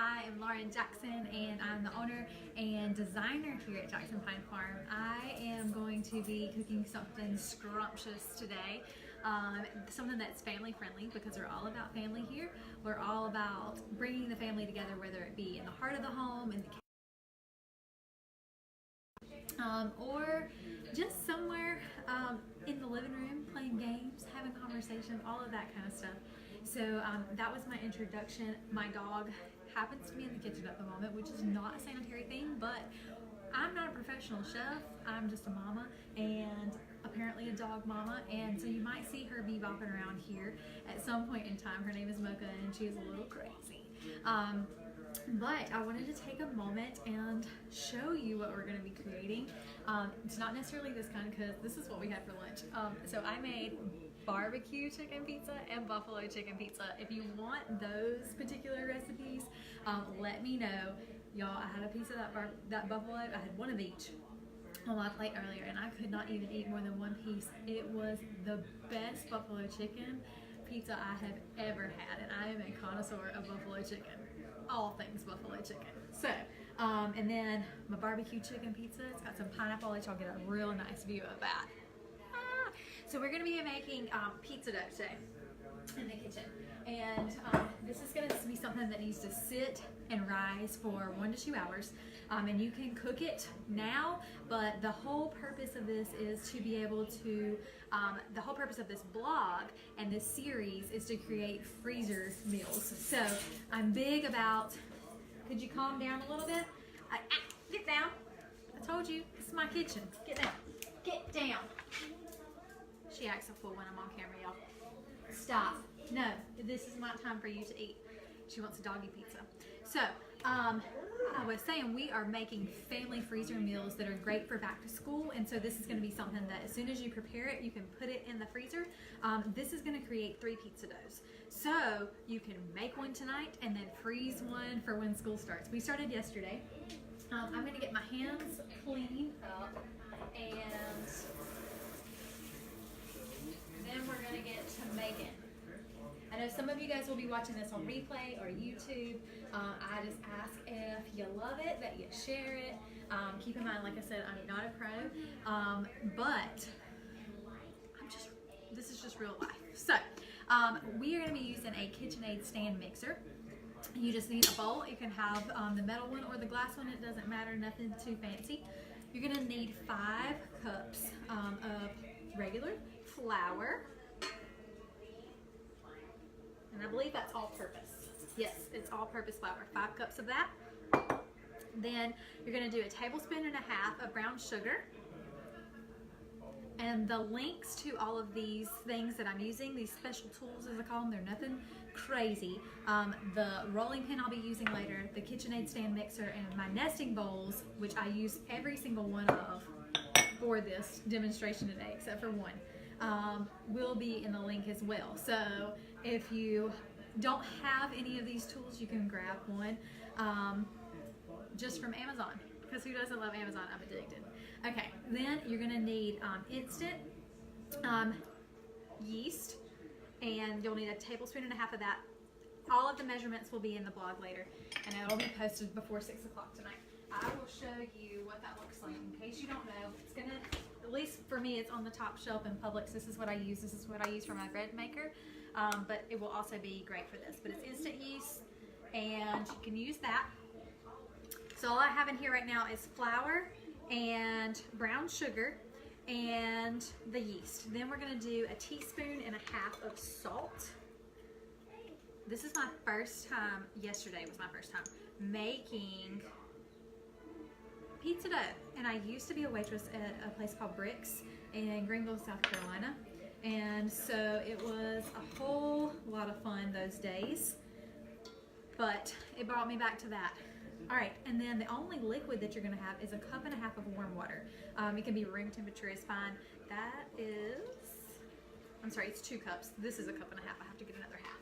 I am Lauren Jackson, and I'm the owner and designer here at Jackson Pine Farm. I am going to be cooking something scrumptious today, something that's family friendly, because we're all about family here. We're all about bringing the family together, whether it be in the heart of the home, in the or just somewhere in the living room, playing games, having conversation, all of that kind of stuff. So that was my introduction. My dog happens to be in the kitchen at the moment, which is not a sanitary thing, but I'm not a professional chef. I'm just a mama, and apparently a dog mama, and so you might see her be bopping around here at some point in time. Her name is Mocha, and she's a little crazy. But I wanted to take a moment and show you what we're going to be creating. It's not necessarily this kind, because this is what we had for lunch. So I made barbecue chicken pizza and buffalo chicken pizza. If you want those particular recipes, let me know. Y'all, I had a piece of that buffalo. I had one of each on my plate earlier, and I could not even eat more than one piece. It was the best buffalo chicken pizza I have ever had, and I am a connoisseur of buffalo chicken. All things buffalo chicken. So, and then my barbecue chicken pizza, it's got some pineapple. Let y'all get a real nice view of that. So we're going to be making pizza dough today in the kitchen, and this is going to be something that needs to sit and rise for 1 to 2 hours, and you can cook it now, but the whole purpose of this is to be able to, the whole purpose of this blog and this series is to create freezer meals. So I'm big about, could you calm down a little bit? Get down. I told you, this is my kitchen. Get down. Get down. She acts a fool when I'm on camera, y'all. Stop. No, this is my time for you to eat. She wants a doggy pizza. So, I was saying we are making family freezer meals that are great for back to school, and so this is going to be something that as soon as you prepare it, you can put it in the freezer. This is going to create 3 pizza doughs. So you can make one tonight and then freeze one for when school starts. We started yesterday. I'm going to get my hands cleaned up, and then we're going to get to making. I know some of you guys will be watching this on replay or YouTube. I just ask if you love it, that you share it. Keep in mind, like I said, I'm not a pro, but this is just real life. So we are going to be using a KitchenAid stand mixer. You just need a bowl. You can have the metal one or the glass one. It doesn't matter, nothing too fancy. You're going to need 5 cups of regular flour. And I believe that's all-purpose. Yes, it's all-purpose flour. 5 cups of that. Then you're going to do 1.5 tablespoons of brown sugar. And the links to all of these things that I'm using, these special tools as I call them, they're nothing crazy. The rolling pin I'll be using later, the KitchenAid stand mixer, and my nesting bowls, which I use every single one of for this demonstration today, except for one, will be in the link as well. So if you don't have any of these tools, you can grab one just from Amazon, because who doesn't love Amazon? I'm addicted. Okay, then you're going to need instant yeast, and you'll need 1.5 tablespoons of that. All of the measurements will be in the blog later, and it'll be posted before 6 o'clock tonight. I will show you what that looks like in case you don't know. It's going to, at least for me, it's on the top shelf in Publix. This is what I use. This is what I use for my bread maker, but it will also be great for this. But it's instant yeast, and you can use that. So all I have in here right now is flour and brown sugar and the yeast. Then we're going to do 1.5 teaspoons of salt. This is my first time, yesterday was my first time, making pizza dough. And I used to be a waitress at a place called Bricks in Greenville, South Carolina. And so it was a whole lot of fun those days, but it brought me back to that. All right, and then the only liquid that you're gonna have is 1.5 cups of warm water. It can be room temperature is fine. That is, I'm sorry, it's 2 cups. This is 1.5 cups. I have to get another half.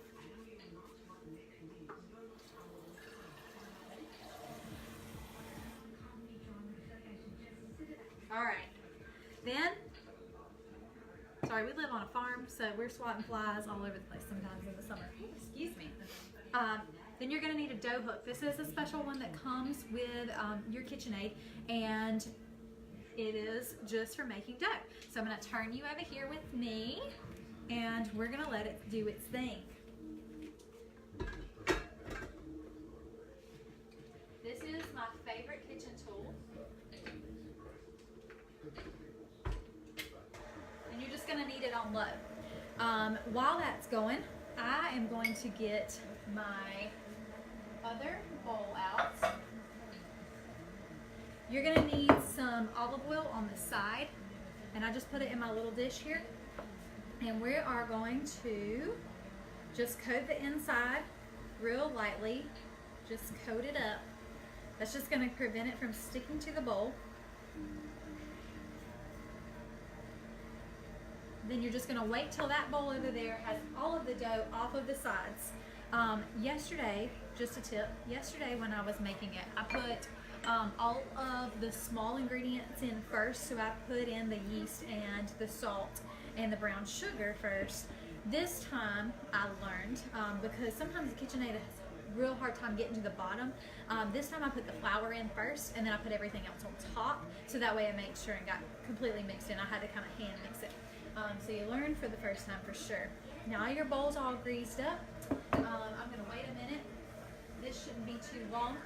All right, then, sorry, we live on a farm, so we're swatting flies all over the place sometimes in the summer. Excuse me. Then you're gonna need a dough hook. This is a special one that comes with your KitchenAid, and it is just for making dough. So I'm gonna turn you over here with me, and we're gonna let it do its thing. This is my favorite kitchen tool. And you're just gonna need it on low. While that's going, I am going to get my other bowl out. You're gonna need some olive oil on the side, and I just put it in my little dish here. And we are going to just coat the inside real lightly, just coat it up. That's just gonna prevent it from sticking to the bowl. Then you're just gonna wait till that bowl over there has all of the dough off of the sides. Yesterday, just a tip, yesterday when I was making it, I put all of the small ingredients in first. So I put in the yeast and the salt and the brown sugar first. This time I learned, because sometimes the KitchenAid has a real hard time getting to the bottom, this time I put the flour in first, and then I put everything else on top, so that way I made sure and got completely mixed in. I had to kind of hand mix it. So you learn for the first time for sure. Now your bowl's all greased up. I'm gonna wait a minute. This shouldn't be too long,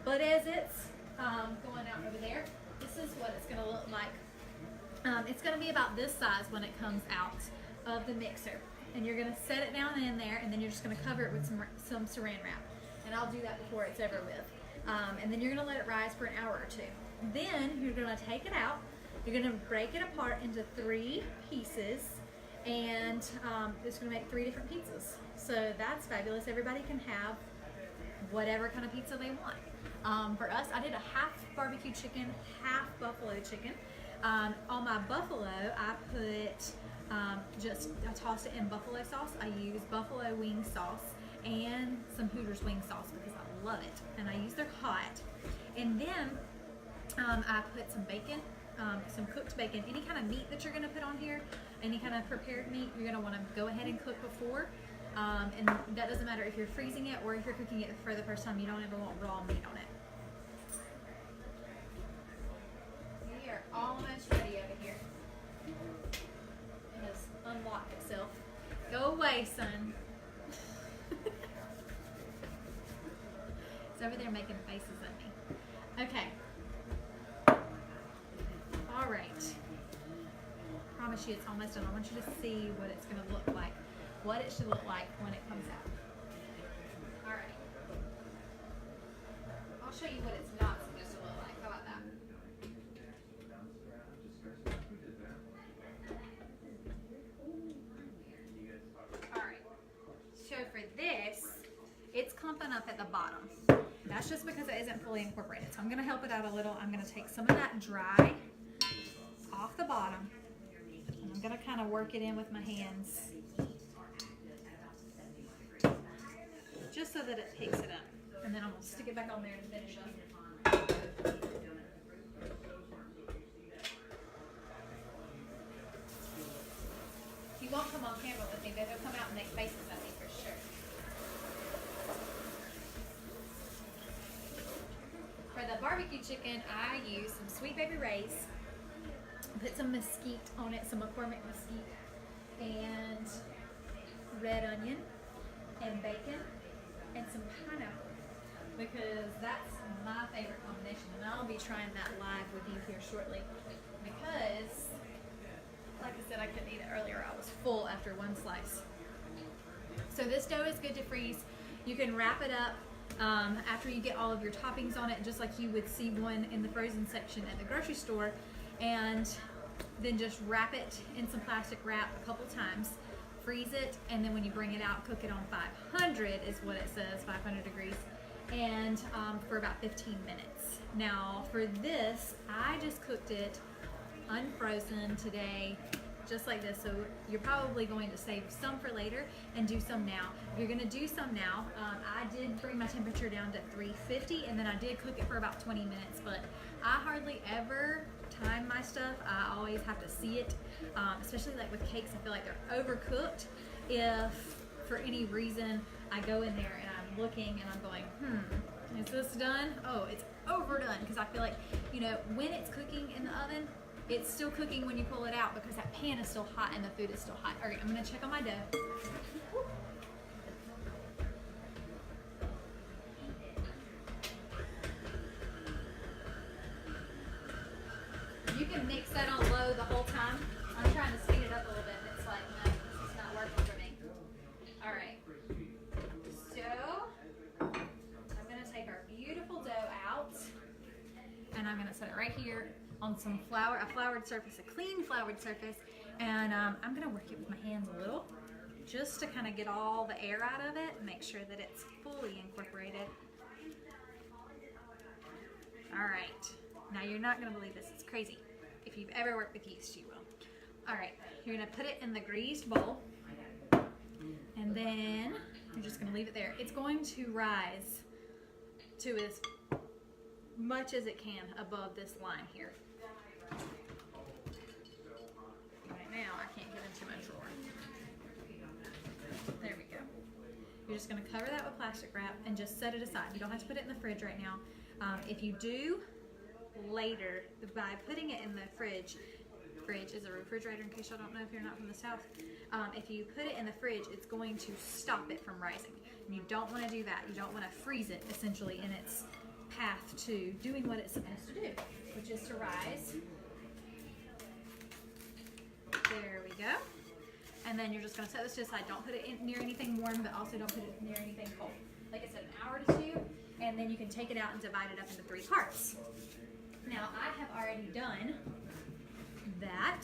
but as it's going out over there, this is what it's gonna look like. It's gonna be about this size when it comes out of the mixer. And you're gonna set it down in there, and then you're just gonna cover it with some saran wrap. And I'll do that before it's over with. And then you're gonna let it rise for an hour or two. Then you're gonna take it out. You're gonna break it apart into 3 pieces, and it's gonna make 3 different pizzas. So that's fabulous. Everybody can have whatever kind of pizza they want. For us, I did a half barbecue chicken, half buffalo chicken. On my buffalo, I put I tossed it in buffalo sauce. I use buffalo wing sauce and some Hooters wing sauce because I love it, and I use their hot. And then I put some bacon, some cooked bacon. Any kind of meat that you're gonna put on here, any kind of prepared meat, you're gonna wanna go ahead and cook before. And that doesn't matter if you're freezing it or if you're cooking it for the first time. You don't ever want raw meat on it. We are almost ready over here. It has unlocked itself. Go away, son. It's over there making faces at me. Okay. All right. Promise you it's almost done. I want you to see what it's going to look like. What it should look like when it comes out. All right. I'll show you what it's not supposed to look like. How about that? All right. So for this, it's clumping up at the bottom. That's just because it isn't fully incorporated. So I'm going to help it out a little. I'm going to take some of that dry off the bottom, and I'm going to kind of work it in with my hands, just so that it picks it up. And then I'm going to stick it back on there to finish up. You won't come on camera with me, but he'll come out and make faces at me for sure. For the barbecue chicken, I use some Sweet Baby Ray's. Put some mesquite on it, some McCormick mesquite, and red onion, and bacon, and some pineapple, because that's my favorite combination, and I'll be trying that live with you here shortly, because like I said, I couldn't eat it earlier. I was full after one slice. So this dough is good to freeze. You can wrap it up after you get all of your toppings on it, just like you would see one in the frozen section at the grocery store, and then just wrap it in some plastic wrap a couple times, freeze it, and then when you bring it out, cook it on 500 is what it says, 500 degrees, and for about 15 minutes. Now for this, I just cooked it unfrozen today, just like this. So you're probably going to save some for later and do some now. If you're going to do some now, I did bring my temperature down to 350, and then I did cook it for about 20 minutes, but I hardly ever time my stuff. I always have to see it, especially like with cakes. I feel like they're overcooked if for any reason I go in there and I looking and I'm going, is this done? Oh, it's overdone, because I feel like, you know, when it's cooking in the oven, it's still cooking when you pull it out because that pan is still hot and the food is still hot. All right, I'm gonna check on my dough. You can mix that on low the whole time. I'm trying to speed it up a little bit, and it's like, no, this is not working for me. All right. So, I'm going to take our beautiful dough out, and I'm going to set it right here on some flour, a floured surface, a clean floured surface, and I'm going to work it with my hands a little, just to kind of get all the air out of it and make sure that it's fully incorporated. All right. Now you're not going to believe this, it's crazy. If you've ever worked with yeast, you will. All right, you're going to put it in the greased bowl, and then you're just going to leave it there. It's going to rise to as much as it can above this line here. Right now, I can't get into my drawer. There we go. You're just going to cover that with plastic wrap and just set it aside. You don't have to put it in the fridge right now. If you do, later, by putting it in the fridge is a refrigerator in case y'all don't know if you're not from the South. If you put it in the fridge, it's going to stop it from rising. And you don't want to do that. You don't want to freeze it essentially in its path to doing what it's supposed to do, which is to rise. There we go. And then you're just going to set this to the side. Don't put it near anything warm, but also don't put it near anything cold. Like I said, an hour to 2, and then you can take it out and divide it up into 3 parts. Now, I have already done that,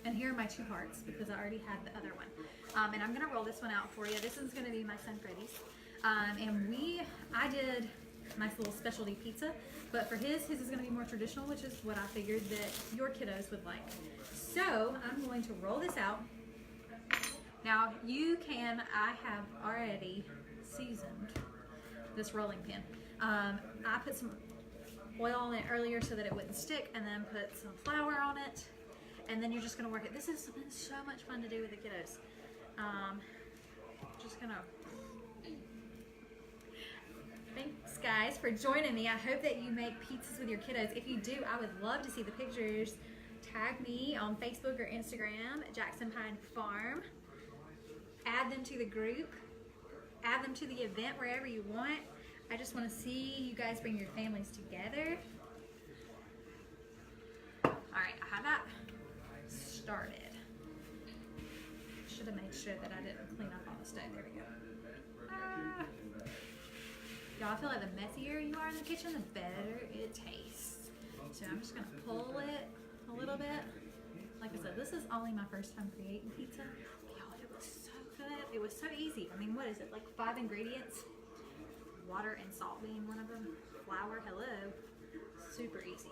and here are my 2 parts because I already had the other one. And I'm going to roll this one out for you. This is going to be my son Freddie's. I did a nice little specialty pizza, but for his is going to be more traditional, which is what I figured that your kiddos would like. So, I'm going to roll this out. Now, I have already seasoned this rolling pin. I put some oil on it earlier so that it wouldn't stick, and then put some flour on it, and then you're just going to work it. This has been so much fun to do with the kiddos. Just gonna thanks guys for joining me. I hope that you make pizzas with your kiddos. If you do, I would love to see the pictures. Tag me on Facebook or Instagram at Jackson Pine Farm. Add them to the group, add them to the event, wherever you want. I just want to see you guys bring your families together. All right, I have that started. Should have made sure that I didn't clean up on the stove. There we go. Y'all, I feel like the messier you are in the kitchen, the better it tastes. So I'm just gonna pull it a little bit. Like I said, this is only my first time creating pizza. Y'all, it was so good. It was so easy. I mean, what is it, like 5 ingredients? Water and salt being one of them. Flour, hello. Super easy.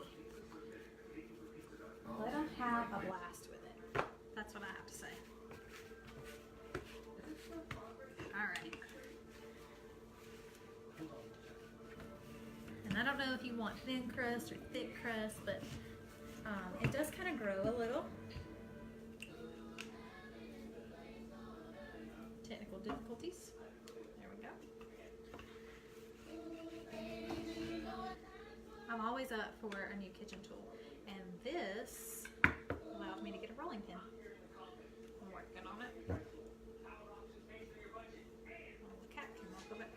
Let them have a blast with it. That's what I have to say. Alright. And I don't know if you want thin crust or thick crust, but it does kind of grow a little. Technical difficulties. There we go. I'm always up for a new kitchen tool, and this allowed me to get a rolling pin. I'm working on it. Oh, the cat came off of it.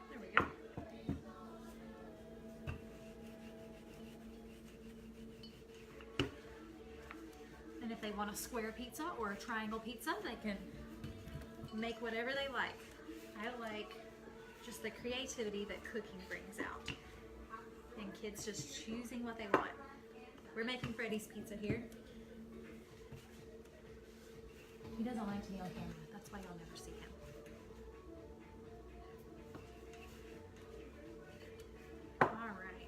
There we go. And if they want a square pizza or a triangle pizza, they can make whatever they like. I like just the creativity that cooking brings out, and kids just choosing what they want. We're making Freddie's pizza here. He doesn't like to be on camera. That's why y'all never see him. All right.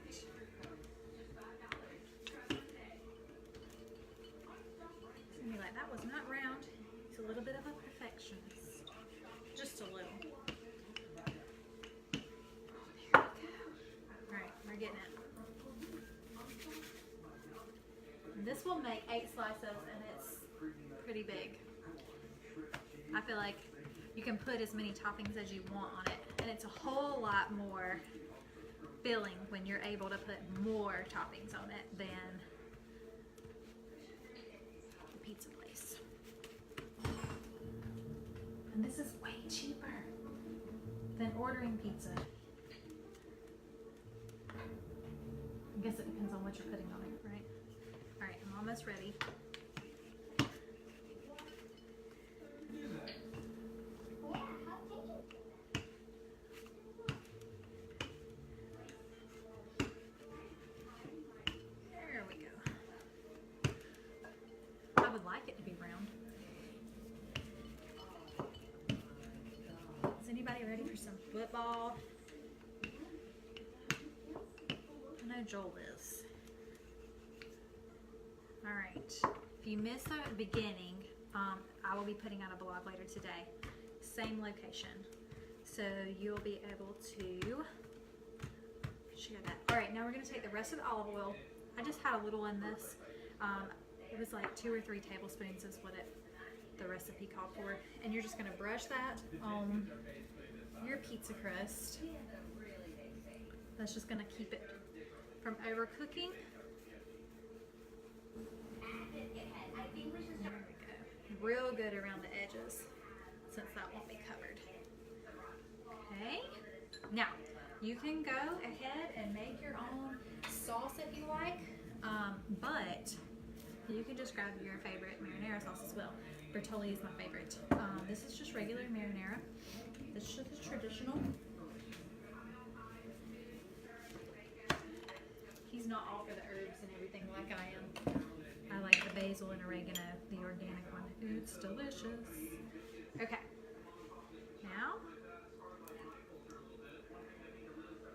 Somebody like, that was not round. He's a little bit of a perfectionist. Just a little. We're getting it. And this will make 8 slices, and it's pretty big. I feel like you can put as many toppings as you want on it, and it's a whole lot more filling when you're able to put more toppings on it than the pizza place. And this is way cheaper than ordering pizza. I guess it depends on what you're putting on it, right? All right, I'm almost ready. There we go. I would like it to be round. Is anybody ready for some football? I know Joel is. All right. If you missed that at the beginning, I will be putting out a vlog later today. Same location. So you'll be able to share that. All right, now we're gonna take the rest of the olive oil. I just had a little in this. It was like 2 or 3 tablespoons is what the recipe called for. And you're just gonna brush that on your pizza crust. That's just gonna keep it from overcooking. There we go. Real good around the edges, since that won't be covered. Okay. Now, you can go ahead and make your own sauce if you like, but you can just grab your favorite marinara sauce as well. Bertolli is my favorite. This is just regular marinara. This is just traditional. He's not all for the herbs and everything like I am. I like the basil and oregano, the organic one. It's delicious. Okay. Now,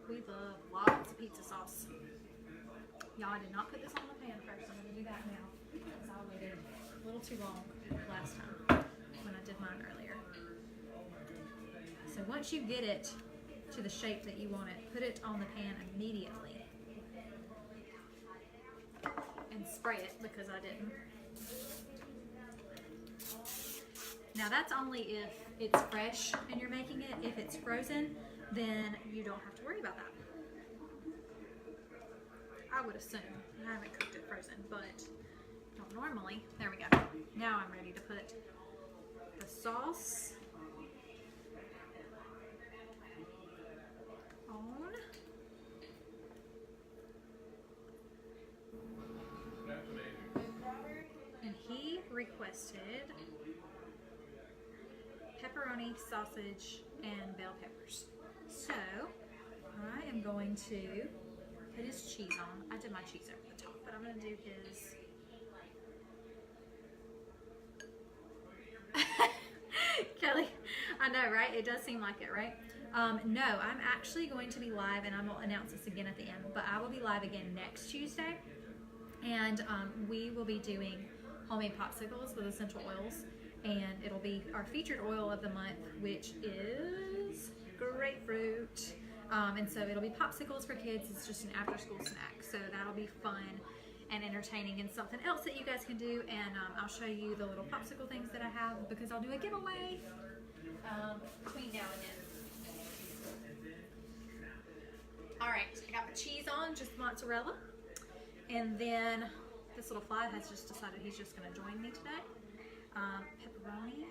we love lots of pizza sauce. Y'all, I did not put this on the pan first. I'm going to do that now because I waited a little too long last time when I did mine earlier. So once you get it to the shape that you want it, put it on the pan immediately. And spray it because I didn't. Now that's only if it's fresh and you're making it. If it's frozen, then you don't have to worry about that. I would assume. I haven't cooked it frozen, but don't normally. There we go. Now I'm ready to put the sauce on. And he requested pepperoni, sausage, and bell peppers. So I am going to put his cheese on. I did my cheese over the top, but I'm going to do his. Kelly, I know, right? It does seem like it, right? No, I'm actually going to be live, and I will announce this again at the end, but I will be live again next Tuesday, and we will be doing homemade popsicles with essential oils, and it'll be our featured oil of the month, which is grapefruit. And so it'll be popsicles for kids. It's just an after-school snack, so that'll be fun and entertaining and something else that you guys can do. And I'll show you the little popsicle things that I have because I'll do a giveaway between now and then. All right, I got my cheese on, just mozzarella, and then this little fly has just decided he's just going to join me today. Pepperoni.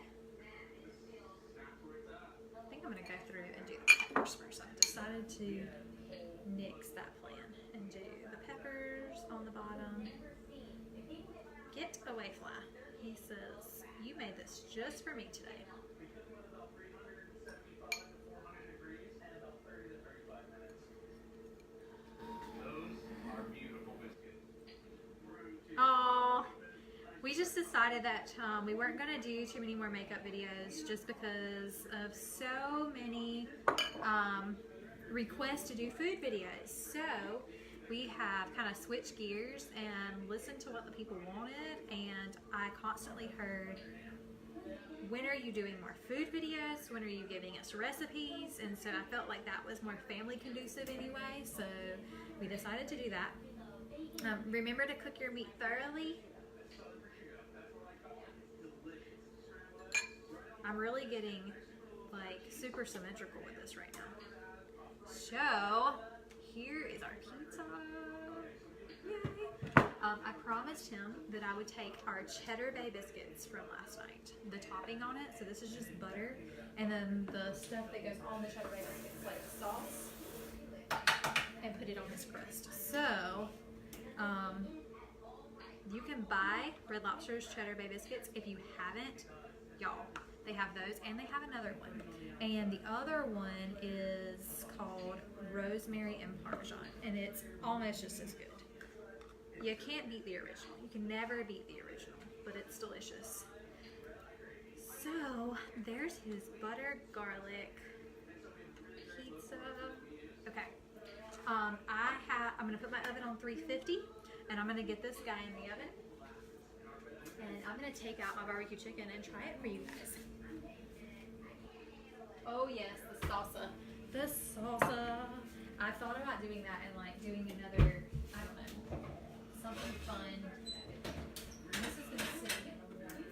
I think I'm going to go through and do the peppers first. I decided to nix that plan and do the peppers on the bottom. Get away, fly. He says, you made this just for me today. Oh, we just decided that we weren't going to do too many more makeup videos just because of so many requests to do food videos. So we have kind of switched gears and listened to what the people wanted, and I constantly heard, when are you doing more food videos? When are you giving us recipes? And so I felt like that was more family conducive anyway, so we decided to do that. Remember to cook your meat thoroughly. I'm really getting like super symmetrical with this right now. So here is our pizza. Yay! I promised him that I would take our Cheddar Bay biscuits from last night, the topping on it. So this is just butter, and then the stuff that goes on the Cheddar Bay biscuits, like the sauce, and put it on this crust. So you can buy Red Lobster's Cheddar Bay biscuits. If you haven't, y'all, they have those, and they have another one. And the other one is called Rosemary and Parmesan, and it's almost just as good. You can't beat the original. You can never beat the original, but it's delicious. So there's his butter garlic pizza. Okay. I'm gonna put my oven on 350, and I'm gonna get this guy in the oven. And I'm gonna take out my barbecue chicken and try it for you guys. Oh yes, the salsa. The salsa. I thought about doing that and like doing another, I don't know, something fun. This has been sitting in the morning,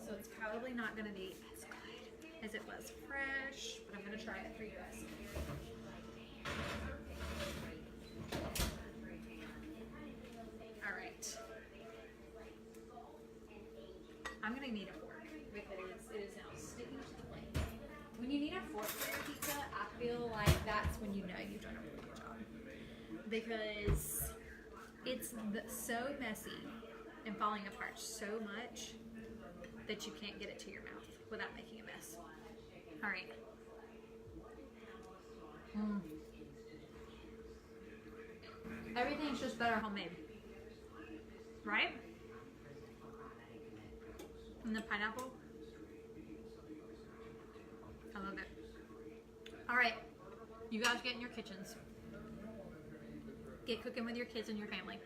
so it's probably not gonna be as good as it was fresh, but I'm gonna try it for you guys. All right. I'm gonna need a fork because it is now sticking to the plate. When you need a fork for your pizza, I feel like that's when you know you've done a really good job. Because it's so messy and falling apart so much that you can't get it to your mouth without making a mess. All right. Everything's just better homemade. Right? And the pineapple. I love it. All right, you guys get in your kitchens. Get cooking with your kids and your family.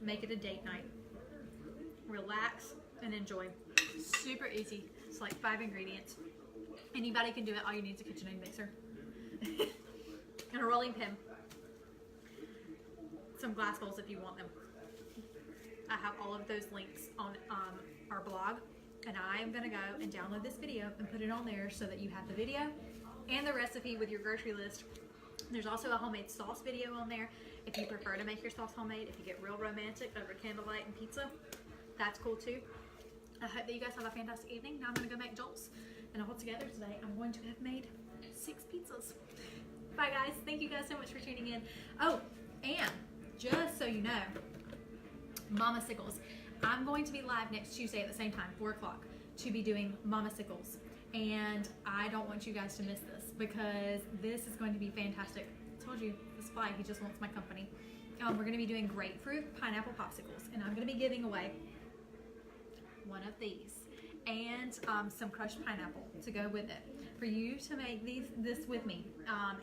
Make it a date night. Relax and enjoy. Super easy. It's like 5 ingredients. Anybody can do it. All you need is a KitchenAid mixer. And a rolling pin. Some glass bowls if you want them. I have all of those links on our blog. And I am going to go and download this video and put it on there so that you have the video and the recipe with your grocery list. There's also a homemade sauce video on there if you prefer to make your sauce homemade. If you get real romantic over candlelight and pizza, that's cool too. I hope that you guys have a fantastic evening. Now I'm going to go make jolts, and all together today I'm going to have made 6 pizzas. Bye guys. Thank you guys so much for tuning in. Oh, and just so you know, Mama Sickles, I'm going to be live next Tuesday at the same time, 4 o'clock, to be doing Mama Sickles. And I don't want you guys to miss this because this is going to be fantastic. I told you, the spy, he just wants my company. We're going to be doing grapefruit pineapple popsicles, and I'm going to be giving away one of these and some crushed pineapple to go with it for you to make this with me.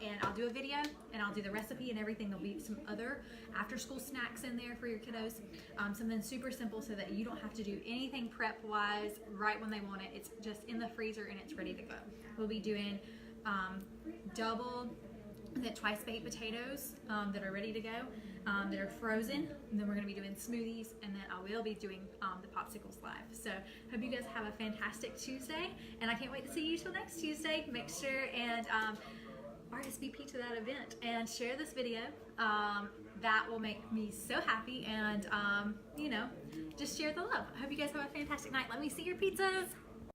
And I'll do a video and I'll do the recipe and everything. There'll be some other after school snacks in there for your kiddos. Something super simple so that you don't have to do anything prep wise right when they want it. It's just in the freezer and it's ready to go. We'll be doing double, twice baked potatoes that are ready to go, that are frozen, and then we're going to be doing smoothies, and then I will be doing the popsicles live. So hope you guys have a fantastic Tuesday, and I can't wait to see you till next Tuesday. Make sure and RSVP to that event and share this video. That will make me so happy, and you know, just share the love. I hope you guys have a fantastic night. Let me see your pizzas.